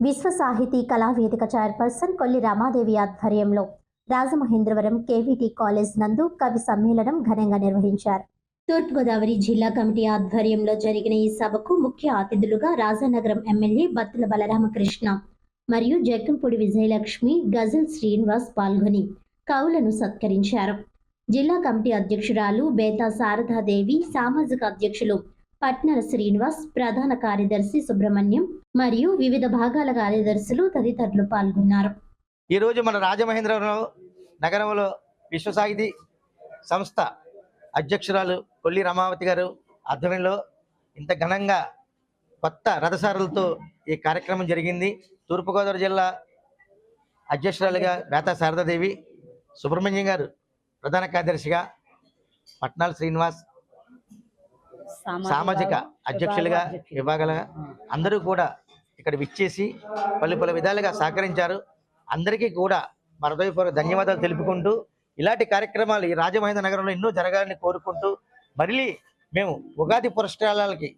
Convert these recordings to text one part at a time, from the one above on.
విశ్వ సాహితీ కళావేదిక చైర్పర్సన్ కొల్లి రమాదేవి ఆధ్వర్యంలో రాజమహేంద్రవరం కేవీటీ కాలేజ్ నందు కవి సమ్మేళనం ఘనంగా నిర్వహించారు. తూర్పుగోదావరి జిల్లా కమిటీ ఆధ్వర్యంలో జరిగిన ఈ సభకు ముఖ్య అతిథులుగా రాజానగరం ఎమ్మెల్యే బత్తుల బలరామకృష్ణ మరియు జగ్గంపూడి విజయలక్ష్మి, గజల్ శ్రీనివాస్ పాల్గొని కవులను సత్కరించారు. జిల్లా కమిటీ అధ్యక్షురాలు బేతా శారదాదేవి, సామాజిక అధ్యక్షులు పట్నల శ్రీనివాస్, ప్రధాన కార్యదర్శి సుబ్రహ్మణ్యం మరియు వివిధ భాగాల కార్యదర్శులు తదితరులు పాల్గొన్నారు. ఈరోజు మన రాజమహేంద్రవరం నగరంలో విశ్వ సాహితీ సంస్థ అధ్యక్షురాలు కొల్లి రమావతి గారు ఆధ్వర్యంలో ఇంత ఘనంగా కొత్త రథసారులతో ఈ కార్యక్రమం జరిగింది. తూర్పుగోదావరి జిల్లా అధ్యక్షురాలుగా బేతా శారదాదేవి, సుబ్రహ్మణ్యం గారు ప్రధాన కార్యదర్శిగా, పట్నాల శ్రీనివాస్ సామాజిక అధ్యక్షులుగా, విభాగాలుగా అందరూ కూడా ఇక్కడ విచ్చేసి పలు విధాలుగా సహకరించారు. అందరికీ కూడా మా హృదయపూర్వక ధన్యవాదాలు తెలుపుకుంటూ ఇలాంటి కార్యక్రమాలు ఈ రాజమహేంద్ర నగరంలో ఎన్నో జరగాలని కోరుకుంటూ మళ్ళీ మేము ఉగాది పురస్కారాలకి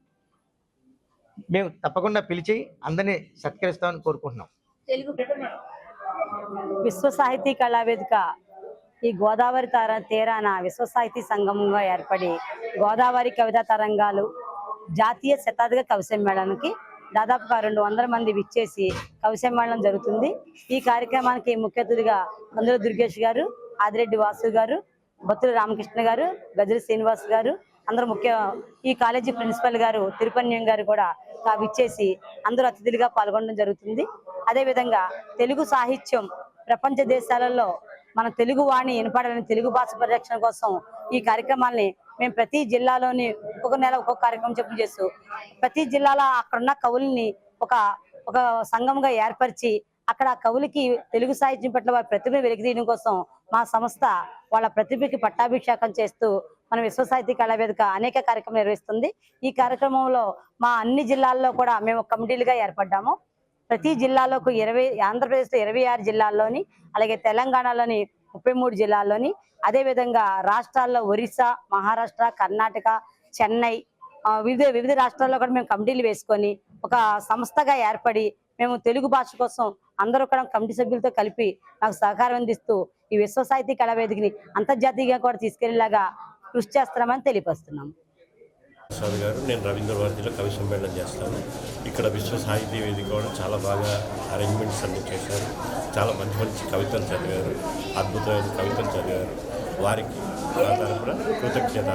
మేము తప్పకుండా పిలిచి అందరినీ సత్కరిస్తామని కోరుకుంటున్నాం. విశ్వ సాహితీ కళావేదిక ఈ గోదావరి తీరాన విశ్వ సాహితీ సంగమంగా ఏర్పడి గోదావరి కవితా తరంగాలు జాతీయ శతాధిక కవి సమ్మేళనానికి దాదాపుగా 200 మంది విచ్చేసి కవి సమ్మేళనం జరుగుతుంది. ఈ కార్యక్రమానికి ముఖ్య అతిథిగా కందుల దుర్గేష్ గారు, ఆదిరెడ్డి వాసు గారు, బత్తుల రామకృష్ణ గారు, గజల్ శ్రీనివాస్ గారు అందరూ ఈ కాలేజీ ప్రిన్సిపల్ గారు తిరుపన్యం గారు కూడా విచ్చేసి అందరూ అతిథులుగా పాల్గొనడం జరుగుతుంది. అదేవిధంగా తెలుగు సాహిత్యం ప్రపంచ దేశాలలో మన తెలుగు వాణి వినపడాలని, తెలుగు భాష పరిరక్షణ కోసం ఈ కార్యక్రమాల్ని మేము ప్రతి జిల్లాలోని ఒక్కొక్క నెల ఒక్కొక్క కార్యక్రమం చెప్పు చేస్తూ ప్రతి జిల్లాలో అక్కడున్న కవుల్ని ఒక సంఘంగా ఏర్పరిచి అక్కడ కవులకి తెలుగు సాహిత్యం పట్ల వారి ప్రతిభను వెలికితీయడం కోసం మా సంస్థ వాళ్ళ ప్రతిభకి పట్టాభిషేకం చేస్తూ మన విశ్వ సాహితీ కళావేదిక అనేక కార్యక్రమాలు నిర్వహిస్తుంది. ఈ కార్యక్రమంలో మా అన్ని జిల్లాల్లో కూడా మేము కమిటీలుగా ఏర్పడ్డాము. ప్రతి జిల్లాలోకి ఆంధ్రప్రదేశ్లో 26 జిల్లాల్లోని, అలాగే తెలంగాణలోని 33 జిల్లాల్లోని, అదేవిధంగా రాష్ట్రాల్లో ఒరిస్సా, మహారాష్ట్ర, కర్ణాటక, చెన్నై వివిధ రాష్ట్రాల్లో కూడా మేము కమిటీలు వేసుకొని ఒక సంస్థగా ఏర్పడి మేము తెలుగు భాష కోసం అందరూ కూడా కమిటీ సభ్యులతో కలిపి నాకు సహకారం అందిస్తూ ఈ విశ్వ సాహితీ కళావేదికని అంతర్జాతీయంగా కూడా తీసుకెళ్లేలాగా కృషి చేస్తున్నామని తెలియపరుస్తున్నాము. ప్రసాద్ గారు, నేను రవీంద్ర భారతిలో కవి సమ్మేళనం చేస్తాను. ఇక్కడ విశ్వ సాహితీ వేదిక కూడా చాలా బాగా అరేంజ్మెంట్స్ అన్ని చేశారు. చాలా మంచి కవితలు చదివారు, అద్భుతమైన కవితలు చదివారు. వారికి నా తరపున కృతజ్ఞత.